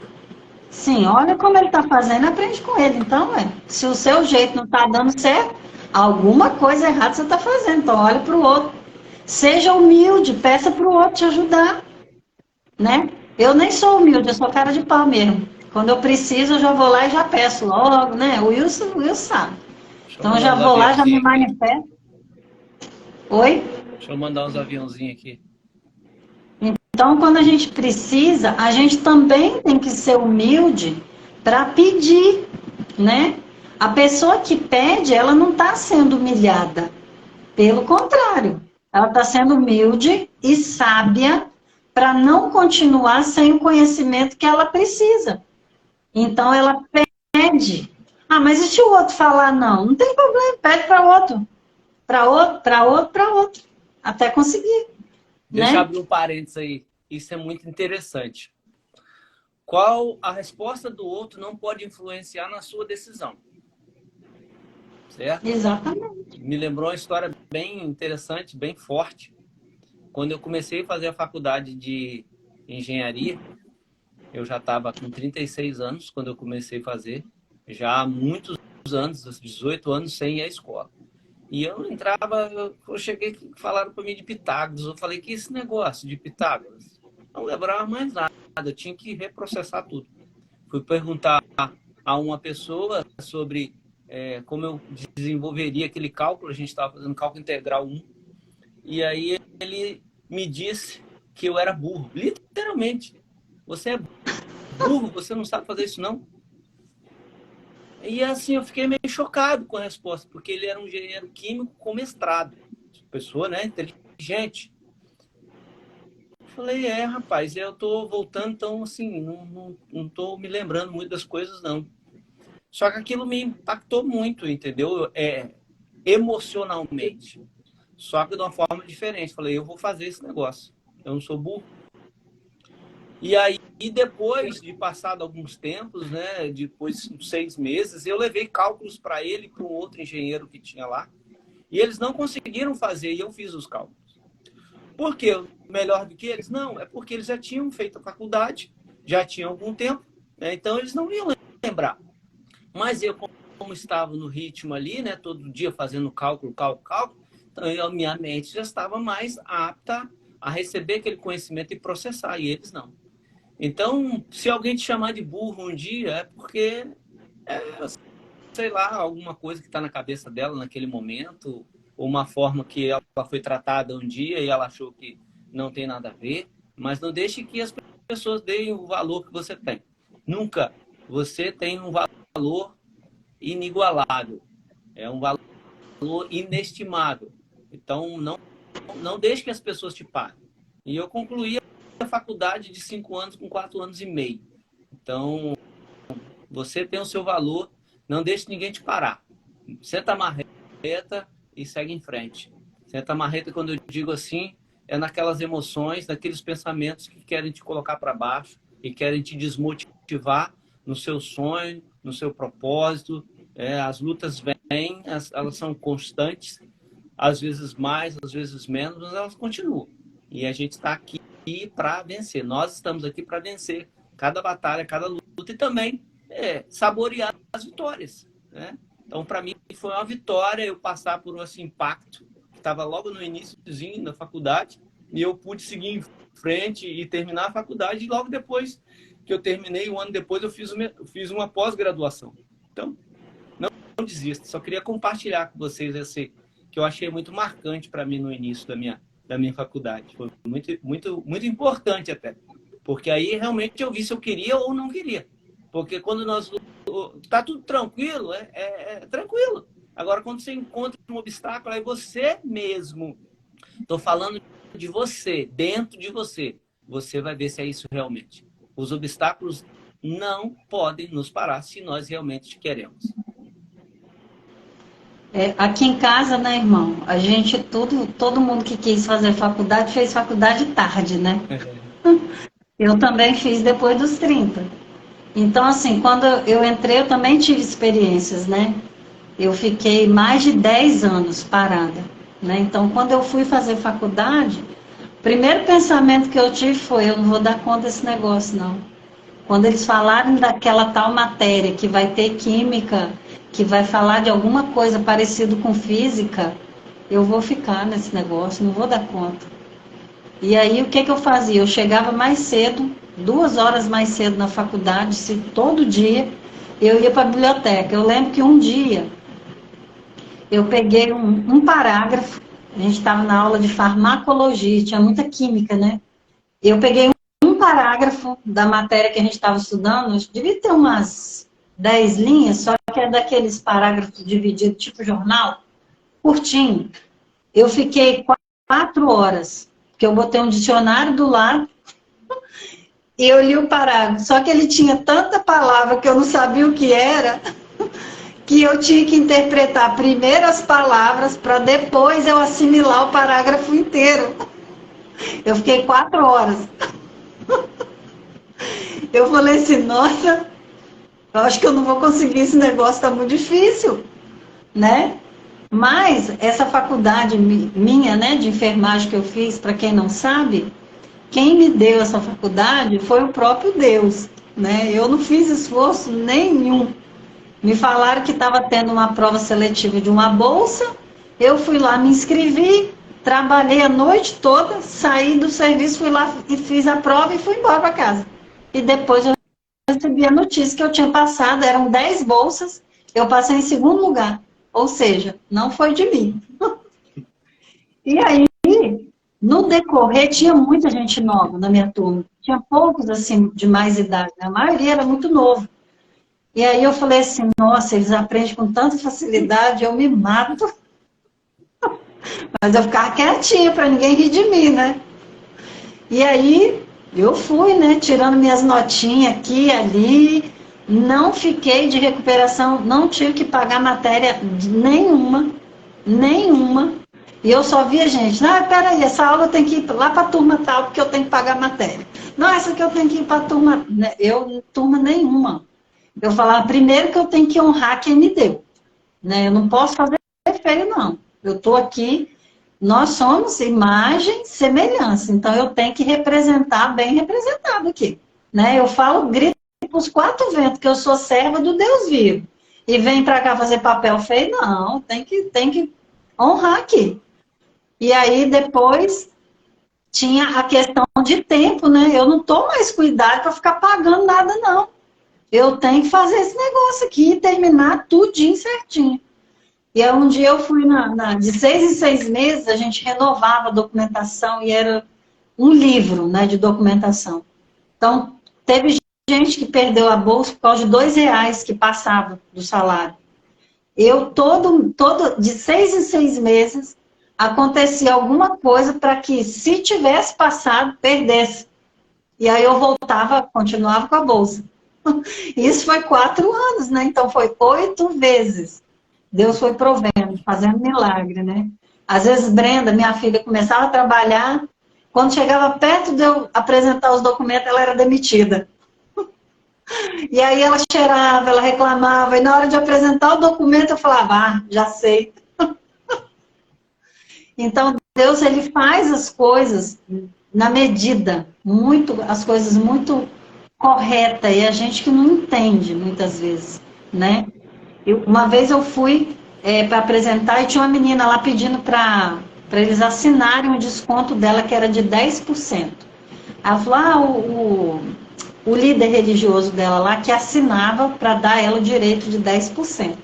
Sim, olha como ele está fazendo, aprende com ele. Então, se o seu jeito não está dando certo, alguma coisa errada você está fazendo. Então, olha para o outro. Seja humilde, peça para o outro te ajudar. Né? Eu nem sou humilde, eu sou cara de pau mesmo. Quando eu preciso, eu já vou lá e já peço logo, né? O Wilson sabe. Então, eu já vou lá, já me manifesto. Oi? Deixa eu mandar uns aviãozinhos aqui. Então, quando a gente precisa, a gente também tem que ser humilde para pedir, né? A pessoa que pede, ela não está sendo humilhada. Pelo contrário, ela está sendo humilde e sábia para não continuar sem o conhecimento que ela precisa. Então, ela pede. Ah, mas e se o outro falar não? Não tem problema, pede para outro. Para outro, para outro, para outro. Até conseguir, Deixa eu né? abrir um parênteses aí. Isso é muito interessante. Qual a resposta do outro não pode influenciar na sua decisão. Certo? Exatamente. Me lembrou uma história bem interessante, bem forte. Quando eu comecei a fazer a faculdade de engenharia, eu já estava com 36 anos quando eu comecei a fazer, já há muitos anos, 18 anos sem ir à escola. E eu entrava, eu cheguei, falaram para mim de Pitágoras, eu falei, que esse negócio de Pitágoras? Não lembrava mais nada, eu tinha que reprocessar tudo. Fui perguntar a uma pessoa sobre como eu desenvolveria aquele cálculo, a gente estava fazendo cálculo integral 1, e aí ele me disse que eu era burro, literalmente. Você é burro, você não sabe fazer isso não? E assim, eu fiquei meio chocado com a resposta, porque ele era um engenheiro químico com mestrado. Pessoa, né, inteligente. Eu falei, rapaz, eu tô voltando, então, assim, não tô me lembrando muito das coisas, não. Só que aquilo me impactou muito, entendeu? Emocionalmente. Só que de uma forma diferente. Falei, eu vou fazer esse negócio. Eu não sou burro. E aí, depois de passado alguns tempos, né, depois de 6 meses, eu levei cálculos para ele e para um outro engenheiro que tinha lá. E eles não conseguiram fazer, e eu fiz os cálculos. Por quê? Melhor do que eles? Não, é porque eles já tinham feito a faculdade, já tinham algum tempo, né, então eles não iam lembrar. Mas eu, como estava no ritmo ali, né, todo dia fazendo cálculo, então a minha mente já estava mais apta a receber aquele conhecimento e processar, e eles não. Então, se alguém te chamar de burro um dia, é porque, é, sei lá, alguma coisa que está na cabeça dela naquele momento, ou uma forma que ela foi tratada um dia e ela achou que não tem nada a ver, mas não deixe que as pessoas deem o valor que você tem. Nunca. Você tem um valor inigualável, é um valor inestimável. Então, não deixe que as pessoas te parem. E eu concluí a faculdade de 5 anos com 4 anos e meio. Então, você tem o seu valor, não deixe ninguém te parar. Senta a marreta e segue em frente. Senta a marreta, quando eu digo assim, é naquelas emoções, naqueles pensamentos que querem te colocar para baixo e querem te desmotivar no seu sonho, no seu propósito. As lutas vêm, elas são constantes, às vezes mais, às vezes menos, mas elas continuam. E a gente está aqui para vencer. Nós estamos aqui para vencer cada batalha, cada luta e também saborear as vitórias, né? Então, para mim, foi uma vitória eu passar por esse impacto, que estava logo no iníciozinho da faculdade, e eu pude seguir em frente e terminar a faculdade, e logo depois que eu terminei, um ano depois, eu fiz uma pós-graduação. Então, não desista. Só queria compartilhar com vocês esse que eu achei muito marcante para mim no início da minha faculdade. Foi muito importante até. Porque aí realmente eu vi se eu queria ou não queria. Porque quando tá tudo tranquilo, é tranquilo. Agora, quando você encontra um obstáculo, aí você mesmo, estou falando de você, dentro de você, você vai ver se é isso realmente. Os obstáculos não podem nos parar se nós realmente queremos. Aqui em casa, né, irmão? A gente, todo mundo que quis fazer faculdade, fez faculdade tarde, né? Eu também fiz depois dos 30. Então, assim, quando eu entrei, eu também tive experiências, né? Eu fiquei mais de 10 anos parada, né? Então, quando eu fui fazer faculdade, o primeiro pensamento que eu tive foi, eu não vou dar conta desse negócio, não. Quando eles falarem daquela tal matéria que vai ter química, que vai falar de alguma coisa parecido com física, eu vou ficar nesse negócio, não vou dar conta. E aí, o que eu fazia? Eu chegava mais cedo, 2 horas mais cedo na faculdade, se todo dia eu ia para a biblioteca. Eu lembro que um dia eu peguei um parágrafo, a gente estava na aula de farmacologia, tinha muita química, né? Eu peguei um parágrafo da matéria que a gente estava estudando, devia ter umas 10 linhas, só que é daqueles parágrafos divididos, tipo jornal, curtinho. Eu fiquei 4 horas, porque eu botei um dicionário do lado e eu li o parágrafo. Só que ele tinha tanta palavra que eu não sabia o que era, que eu tinha que interpretar primeiro as palavras para depois eu assimilar o parágrafo inteiro. Eu fiquei 4 horas. Eu falei assim, nossa, eu acho que eu não vou conseguir esse negócio, tá muito difícil, né? Mas essa faculdade minha, né, de enfermagem que eu fiz, para quem não sabe, quem me deu essa faculdade foi o próprio Deus, né? Eu não fiz esforço nenhum. Me falaram que estava tendo uma prova seletiva de uma bolsa, eu fui lá, me inscrevi, trabalhei a noite toda, saí do serviço, fui lá e fiz a prova e fui embora para casa. E depois eu recebi a notícia que eu tinha passado, eram 10 bolsas, eu passei em segundo lugar. Ou seja, não foi de mim. E aí, no decorrer, tinha muita gente nova na minha turma. Tinha poucos, assim, de mais idade, né? A maioria era muito novo. E aí eu falei assim, nossa, eles aprendem com tanta facilidade, eu me mato. Mas eu ficava quietinha para ninguém rir de mim, né? E aí eu fui, né, tirando minhas notinhas aqui e ali, não fiquei de recuperação, não tive que pagar matéria nenhuma, nenhuma. E eu só via gente, não, peraí, essa aula eu tenho que ir lá para a turma tal, porque eu tenho que pagar matéria. Não, essa aqui eu tenho que ir para a turma, eu, turma nenhuma. Eu falava, primeiro que eu tenho que honrar quem me deu, né? Eu não posso fazer feio, não. Eu estou aqui, nós somos imagem, semelhança, então eu tenho que representar bem representado aqui, né? Eu falo, grito para os 4 ventos que eu sou serva do Deus vivo. E vem para cá fazer papel feio, não, tem que honrar aqui. E aí depois tinha a questão de tempo, né? Eu não estou mais com idade para ficar pagando nada, não. Eu tenho que fazer esse negócio aqui e terminar tudinho certinho. E aí um dia eu fui de 6 em 6 meses, a gente renovava a documentação e era um livro, né, de documentação. Então, teve gente que perdeu a bolsa por causa de R$ 2 que passava do salário. Eu, de 6 em 6 meses, acontecia alguma coisa para que, se tivesse passado, perdesse. E aí eu voltava, continuava com a bolsa. Isso foi 4 anos, né? Então foi 8 vezes. Deus foi provendo, fazendo milagre, né? Às vezes Brenda, minha filha, começava a trabalhar, quando chegava perto de eu apresentar os documentos, ela era demitida. E aí ela cheirava, ela reclamava, e na hora de apresentar o documento eu falava, ah, já sei. Então Deus, ele faz as coisas na medida, as coisas muito correta, e a gente que não entende muitas vezes, né? Uma vez eu fui para apresentar e tinha uma menina lá pedindo para eles assinarem um desconto dela que era de 10%. Ela falou, o líder religioso dela lá que assinava para dar ela o direito de 10%.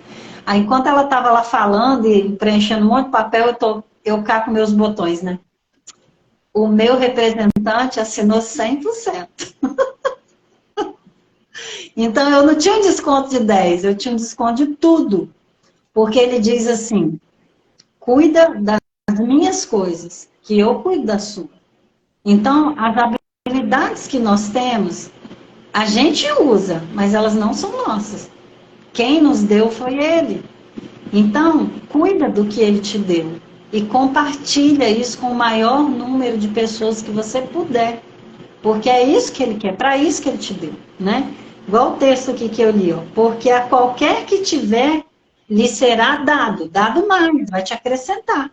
Aí enquanto ela estava lá falando e preenchendo um monte de papel, eu cá com meus botões, né? O meu representante assinou 100%. Então, eu não tinha um desconto de 10, eu tinha um desconto de tudo. Porque ele diz assim, cuida das minhas coisas, que eu cuido da sua. Então, as habilidades que nós temos, a gente usa, mas elas não são nossas. Quem nos deu foi ele. Então, cuida do que ele te deu. E compartilha isso com o maior número de pessoas que você puder. Porque é isso que ele quer, para isso que ele te deu, né? Igual o texto aqui que eu li, ó. Porque a qualquer que tiver, lhe será dado mais, vai te acrescentar.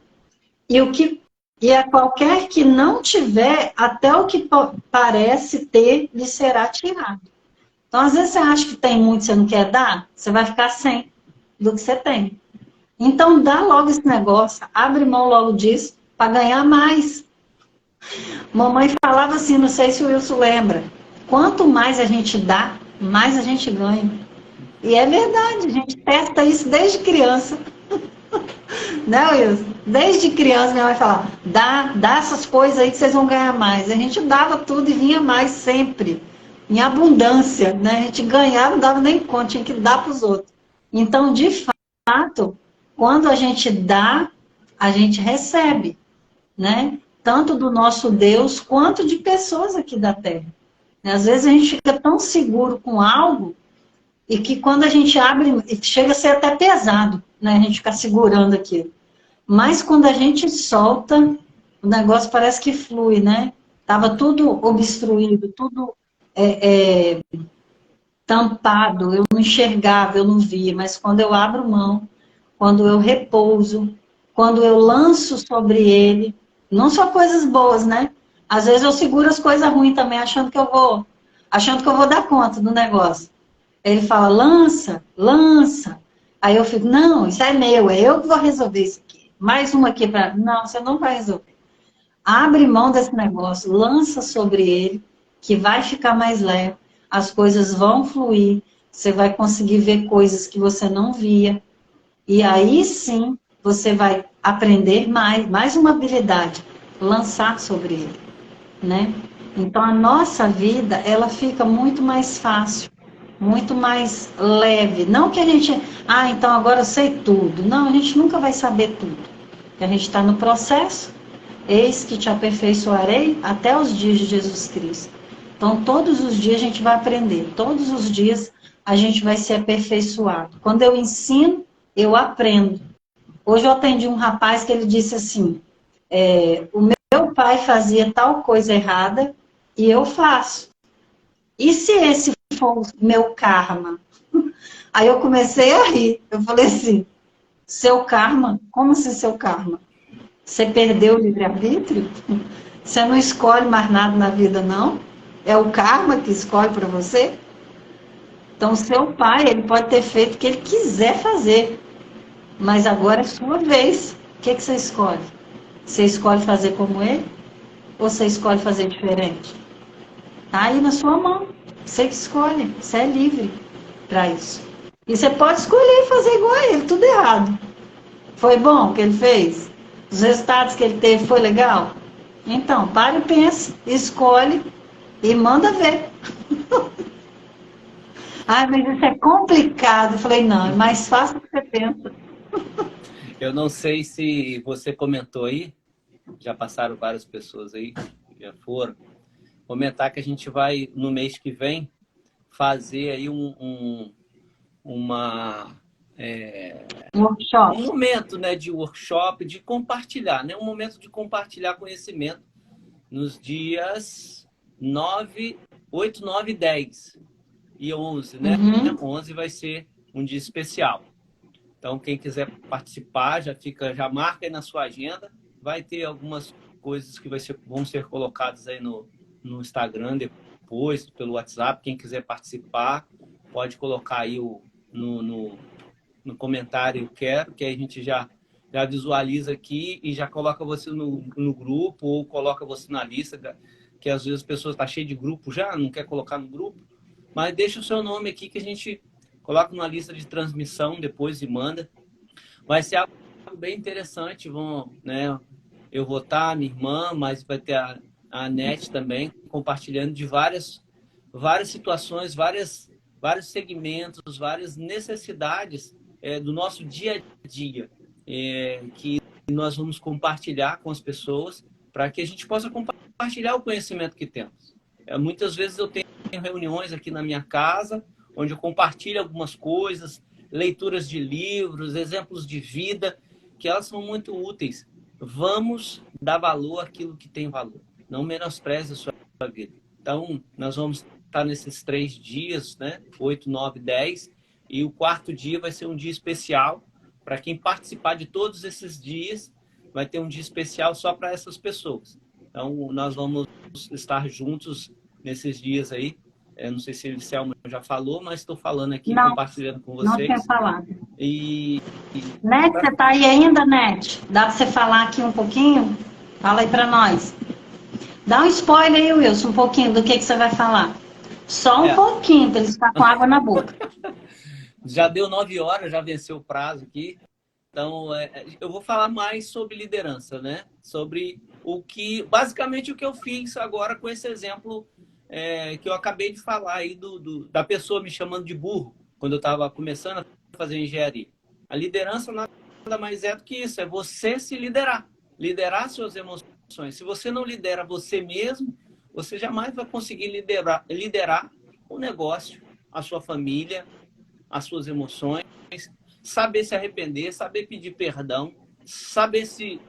E a qualquer que não tiver, até o que parece ter, lhe será tirado. Então, às vezes você acha que tem muito e você não quer dar, você vai ficar sem do que você tem. Então, dá logo esse negócio, abre mão logo disso, para ganhar mais. Mamãe falava assim, não sei se o Wilson lembra, quanto mais a gente dá, mais a gente ganha. E é verdade, a gente testa isso desde criança. Né, Wilson? Desde criança minha mãe falava, dá essas coisas aí que vocês vão ganhar mais. A gente dava tudo e vinha mais sempre, em abundância, né? A gente ganhava, não dava nem conta, tinha que dar para os outros. Então, de fato, quando a gente dá, a gente recebe, né? Tanto do nosso Deus, quanto de pessoas aqui da Terra. Às vezes a gente fica tão seguro com algo, e que quando a gente abre, chega a ser até pesado, né? A gente ficar segurando aquilo. Mas quando a gente solta, o negócio parece que flui, né? Tava tudo obstruído, tudo tampado, eu não enxergava, eu não via. Mas quando eu abro mão, quando eu repouso, quando eu lanço sobre ele, não só coisas boas, né? Às vezes eu seguro as coisas ruins também, achando que eu vou dar conta do negócio. Ele fala, lança, lança. Aí eu fico, não, isso é meu, é eu que vou resolver isso aqui. Mais uma aqui para. Não, você não vai resolver. Abre mão desse negócio, lança sobre ele, que vai ficar mais leve, as coisas vão fluir, você vai conseguir ver coisas que você não via. E aí sim, você vai aprender mais uma habilidade, lançar sobre ele, né? Então a nossa vida, ela fica muito mais fácil, muito mais leve. Não que a gente, então agora eu sei tudo. Não, a gente nunca vai saber tudo. A gente está no processo. Eis que te aperfeiçoarei até os dias de Jesus Cristo. Então, todos os dias a gente vai aprender. Todos os dias a gente vai ser aperfeiçoado. Quando eu ensino, eu aprendo. Hoje eu atendi um rapaz que ele disse assim, o meu pai fazia tal coisa errada e eu faço. E se esse for o meu karma? Aí eu comecei a rir. Eu falei assim, seu karma? Como assim seu karma? Você perdeu o livre-arbítrio? Você não escolhe mais nada na vida, não? É o karma que escolhe para você? Então, seu pai, ele pode ter feito o que ele quiser fazer. Mas agora é sua vez. O que você escolhe? Você escolhe fazer como ele? Ou você escolhe fazer diferente? Tá aí na sua mão. Você que escolhe. Você é livre para isso. E você pode escolher fazer igual a ele, tudo errado. Foi bom o que ele fez? Os resultados que ele teve foi legal? Então, para e pensa, escolhe e manda ver. Mas isso é complicado. Eu falei, não, é mais fácil do que você pensa. Eu não sei se você comentou aí, já passaram várias pessoas aí, já foram, comentar que a gente vai, no mês que vem, fazer aí uma... Workshop. Um momento, né, de workshop, de compartilhar, né? Um momento de compartilhar conhecimento nos dias 8, 9, 10 e 11, né? 11 vai ser um dia especial. Então, quem quiser participar, já marca aí na sua agenda. Vai ter algumas coisas que vão ser colocadas aí no Instagram depois, pelo WhatsApp. Quem quiser participar, pode colocar aí no comentário eu quero, que aí a gente já visualiza aqui e já coloca você no grupo ou coloca você na lista, que às vezes as pessoas estão cheias de grupo já, não quer colocar no grupo, mas deixa o seu nome aqui que a gente coloca numa lista de transmissão depois e manda. Vai ser algo bem interessante, né? Eu vou estar, minha irmã, mas vai ter a Net também, compartilhando de várias situações, vários segmentos, várias necessidades do nosso dia a dia, que nós vamos compartilhar com as pessoas para que a gente possa compartilhar o conhecimento que temos. Muitas vezes eu tenho reuniões aqui na minha casa, onde eu compartilho algumas coisas, leituras de livros, exemplos de vida, que elas são muito úteis. Vamos dar valor àquilo que tem valor. Não menospreze a sua vida. Então, nós vamos estar nesses 3 dias, né? 8, 9, 10. E o 4º dia vai ser um dia especial. Para quem participar de todos esses dias, vai ter um dia especial só para essas pessoas. Então, nós vamos estar juntos nesses dias aí. Eu não sei se o Selma já falou, mas estou falando aqui, compartilhando com vocês. Não tinha falado. Net, você está aí ainda, Net? Dá para você falar aqui um pouquinho? Fala aí para nós. Dá um spoiler aí, Wilson, um pouquinho do que você vai falar. Só um pouquinho, para ele ficar com água na boca. Já deu 9 horas, já venceu o prazo aqui. Então, eu vou falar mais sobre liderança, né? Sobre basicamente o que eu fiz agora com esse exemplo que eu acabei de falar aí da pessoa me chamando de burro quando eu estava começando a fazer engenharia. A liderança nada mais é do que isso, é você se liderar suas emoções. Se você não lidera você mesmo, você jamais vai conseguir liderar o negócio, a sua família, as suas emoções, saber se arrepender, saber pedir perdão, saber se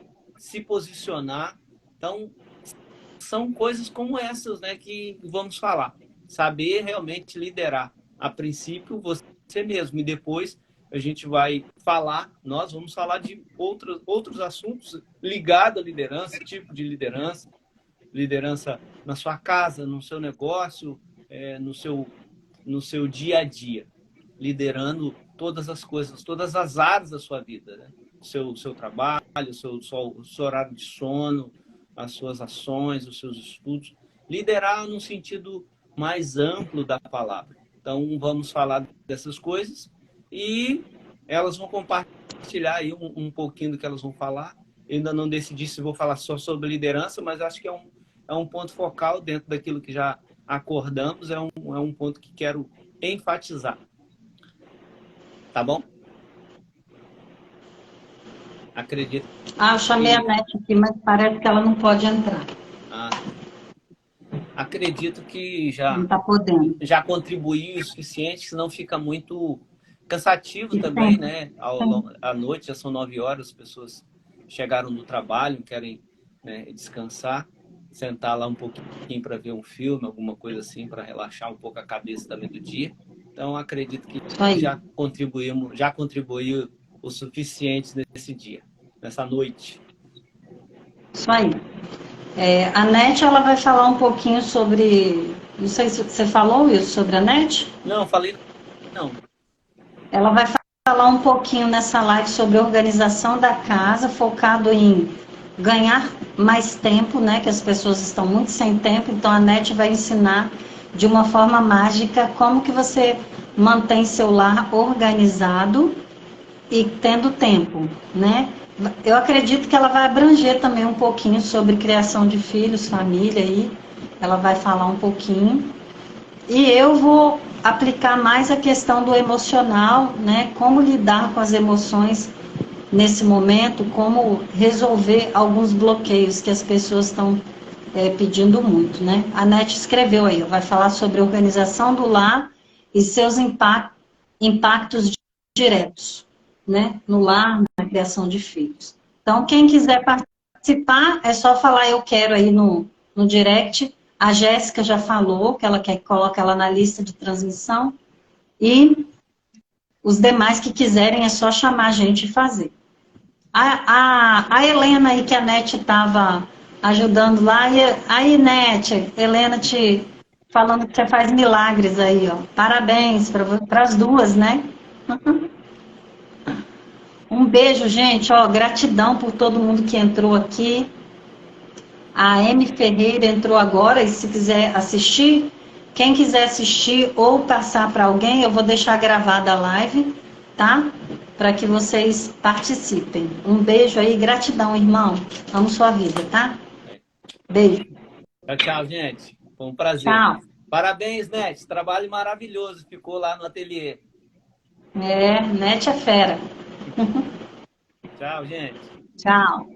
posicionar. Então, são coisas como essas, né, que vamos falar. Saber realmente liderar. A princípio, você mesmo. E depois a gente vai falar, nós vamos falar de outros assuntos ligados à liderança, tipo de liderança. Liderança na sua casa, no seu negócio, no seu dia a dia. Liderando todas as coisas, todas as áreas da sua vida, né? Seu trabalho, o seu horário de sono, as suas ações, os seus estudos. Liderar no sentido mais amplo da palavra. Então, vamos falar dessas coisas e elas vão compartilhar aí um pouquinho do que elas vão falar. Eu ainda não decidi se vou falar só sobre liderança, mas acho que é um ponto focal dentro daquilo que já acordamos, é um ponto que quero enfatizar. Tá bom? Acredito Eu chamei a que... NET aqui, mas parece que ela não pode entrar. Acredito que Não está podendo. já contribuiu o suficiente, senão fica muito cansativo E também, sempre. né? À noite, já são 9 horas, as pessoas chegaram do trabalho, querem, né, descansar, sentar lá um pouquinho para ver um filme, alguma coisa assim, para relaxar um pouco a cabeça também do dia. Então, acredito que já contribuiu o suficiente nesse dia, nessa noite. Isso aí. A NET, ela vai falar um pouquinho sobre... Não sei se você falou isso sobre a NET? Não, falei não. Ela vai falar um pouquinho nessa live sobre organização da casa, focado em ganhar mais tempo, né? Que as pessoas estão muito sem tempo, então a NET vai ensinar de uma forma mágica como que você mantém seu lar organizado e tendo tempo, né? Eu acredito que ela vai abranger também um pouquinho sobre criação de filhos, família aí. Ela vai falar um pouquinho. E eu vou aplicar mais a questão do emocional, né? Como lidar com as emoções nesse momento, como resolver alguns bloqueios que as pessoas estão pedindo muito, né? A NET escreveu aí, vai falar sobre organização do lar e seus impactos diretos, né? No lar, na criação de filhos. Então, quem quiser participar, é só falar eu quero aí no direct. A Jéssica já falou que ela quer que coloque ela na lista de transmissão. E os demais que quiserem é só chamar a gente e fazer. A Helena aí, que a NET estava ajudando lá. E aí, NET, Helena te falando que você faz milagres aí, ó. Parabéns para as duas, né? Um beijo, gente. Ó, gratidão por todo mundo que entrou aqui. A M Ferreira entrou agora e se quiser assistir, quem quiser assistir ou passar para alguém, eu vou deixar gravada a live, tá? Para que vocês participem. Um beijo aí, gratidão, irmão. Amo sua vida, tá? Beijo. Tchau, gente. Foi um prazer. Tchau. Parabéns, Net. Trabalho maravilhoso. Ficou lá no ateliê. Net é fera. Tchau, gente. Tchau.